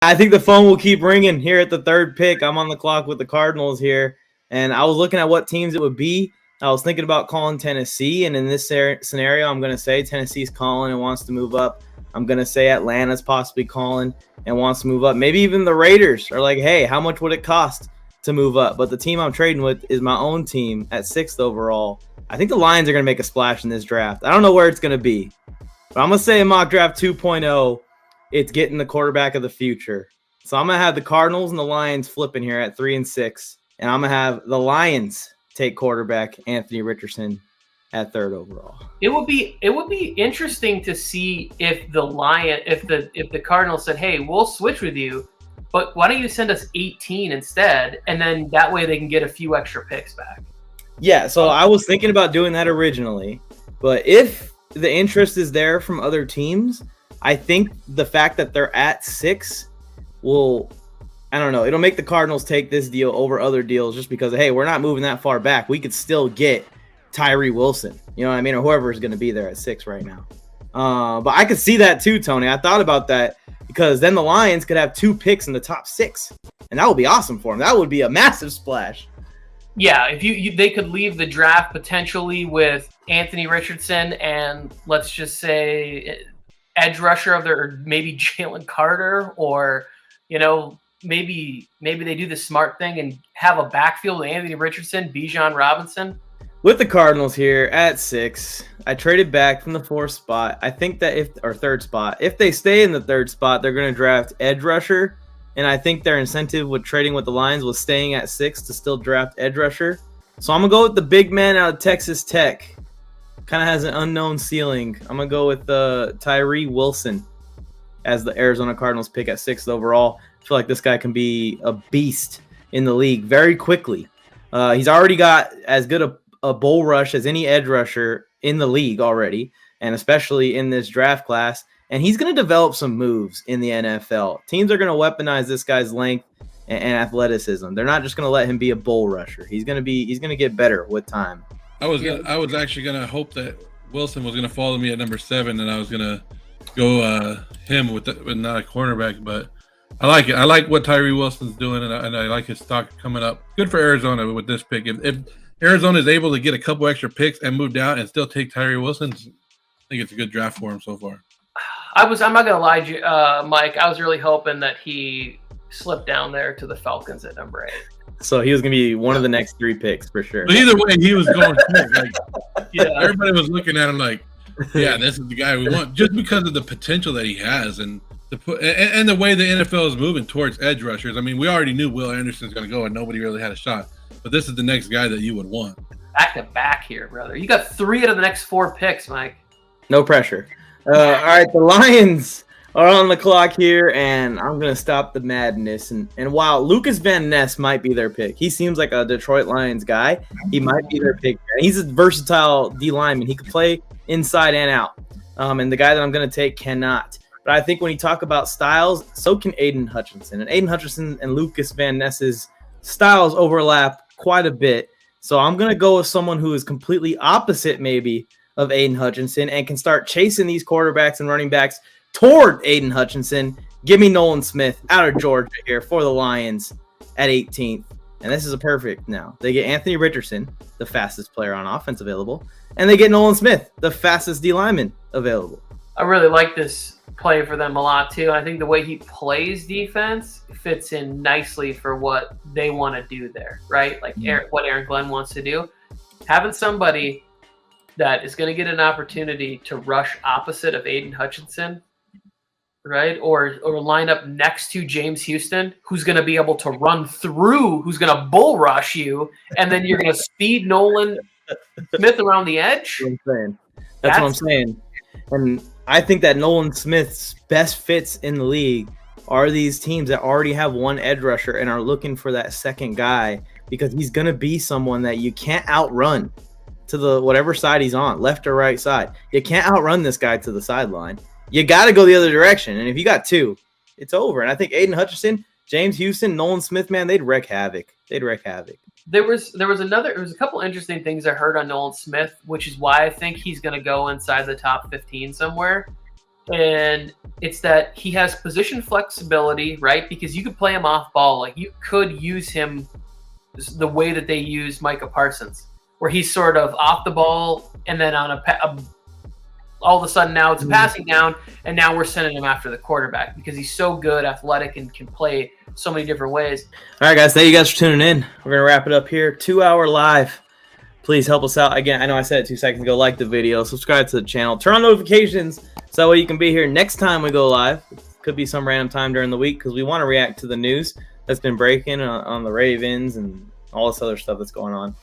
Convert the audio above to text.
I think the phone will keep ringing here at the third pick. I'm on the clock with the Cardinals here, and I was looking at what teams it would be. I was thinking about calling Tennessee, and in this scenario, I'm going to say Tennessee's calling and wants to move up. I'm going to say Atlanta's possibly calling and wants to move up. Maybe even the Raiders are like, hey, how much would it cost to move up? But the team I'm trading with is my own team at 6th overall. I think the Lions are going to make a splash in this draft. I don't know where it's going to be, but I'm going to say in mock draft 2.0, it's getting the quarterback of the future. So I'm going to have the Cardinals and the Lions flipping here at 3 and 6. And I'm going to have the Lions take quarterback Anthony Richardson at 3rd overall. It would be interesting to see if the Cardinals said, "Hey, we'll switch with you, but why don't you send us 18 instead?" And then that way they can get a few extra picks back. Yeah, so I was thinking about doing that originally, but if the interest is there from other teams, I think the fact that they're at 6 will, I don't know, it'll make the Cardinals take this deal over other deals just because, hey, we're not moving that far back. We could still get Tyree Wilson, you know what I mean, or whoever is going to be there at 6 right now. But I could see that too, Tony. I thought about that because then the Lions could have 2 picks in the top 6, and that would be awesome for them. That would be a massive splash. Yeah, if they could leave the draft potentially with Anthony Richardson and let's just say edge rusher of their, maybe Jalen Carter, or maybe they do the smart thing and have a backfield with Anthony Richardson, Bijan Robinson. With the Cardinals here at 6, I traded back from the 4th spot. I think that 3rd spot, if they stay in the 3rd spot, they're going to draft edge rusher. And I think their incentive with trading with the Lions was staying at 6 to still draft edge rusher. So I'm going to go with the big man out of Texas Tech. Kind of has an unknown ceiling. I'm going to go with Tyree Wilson as the Arizona Cardinals pick at 6th overall. I feel like this guy can be a beast in the league very quickly. He's already got as good a bull rush as any edge rusher in the league already, and especially in this draft class. And he's going to develop some moves in the NFL. Teams are going to weaponize this guy's length and athleticism. They're not just going to let him be a bull rusher. He's going to get better with time. I was actually going to hope that Wilson was going to follow me at number 7, and I was going to go him with not a cornerback, but I like it. I like what Tyree Wilson's doing, and I like his stock coming up. Good for Arizona with this pick. If Arizona is able to get a couple extra picks and move down and still take Tyree Wilson, I think it's a good draft for him so far. I'm not gonna lie to you, Mike. I was really hoping that he slipped down there to the Falcons at number 8. So he was gonna be one of the next 3 picks for sure. But either way, he was going quick. Everybody was looking at him like, yeah, this is the guy we want, just because of the potential that he has and the way the NFL is moving towards edge rushers. I mean, we already knew Will Anderson's going to go, and nobody really had a shot. But this is the next guy that you would want. Back to back here, brother. You got 3 out of the next 4 picks, Mike. No pressure. All right, the Lions are on the clock here, and I'm going to stop the madness. And while Lucas Van Ness might be their pick, he seems like a Detroit Lions guy. He might be their pick. He's a versatile D lineman. He can play inside and out. And the guy that I'm going to take cannot. But I think when you talk about styles, so can Aiden Hutchinson. And Aiden Hutchinson and Lucas Van Ness's styles overlap quite a bit. So I'm going to go with someone who is completely opposite maybe of Aiden Hutchinson and can start chasing these quarterbacks and running backs toward Aiden Hutchinson. Give me Nolan Smith out of Georgia here for the Lions at 18th. And this is a perfect now. They get Anthony Richardson, the fastest player on offense available, and they get Nolan Smith, the fastest D lineman available. I really like this play for them a lot too. And I think the way he plays defense fits in nicely for what they want to do there, right? Like what Aaron Glenn wants to do. Having somebody that is going to get an opportunity to rush opposite of Aiden Hutchinson, right? Or line up next to James Houston, who's going to be able to run through, who's going to bull rush you, and then you're going to speed Nolan Smith around the edge. That's what I'm saying. And I think that Nolan Smith's best fits in the league are these teams that already have one edge rusher and are looking for that second guy, because he's going to be someone that you can't outrun to the whatever side he's on, left or right side. You can't outrun this guy to the sideline. You got to go the other direction. And if you got 2, it's over. And I think Aiden Hutchinson, James Houston, Nolan Smith, man, they'd wreak havoc. There was a couple interesting things I heard on Nolan Smith, which is why I think he's going to go inside the top 15 somewhere. And it's that he has position flexibility, right? Because you could play him off ball. Like you could use him the way that they use Micah Parsons, where he's sort of off the ball and then on all of a sudden now it's a passing down, and now we're sending him after the quarterback because he's so good, athletic, and can play so many different ways. All right, guys. Thank you guys for tuning in. We're going to wrap it up here. 2-hour live. Please help us out. Again, I know I said it 2 seconds ago. Like the video. Subscribe to the channel. Turn on notifications so that way you can be here next time we go live. It could be some random time during the week because we want to react to the news that's been breaking on the Ravens and all this other stuff that's going on.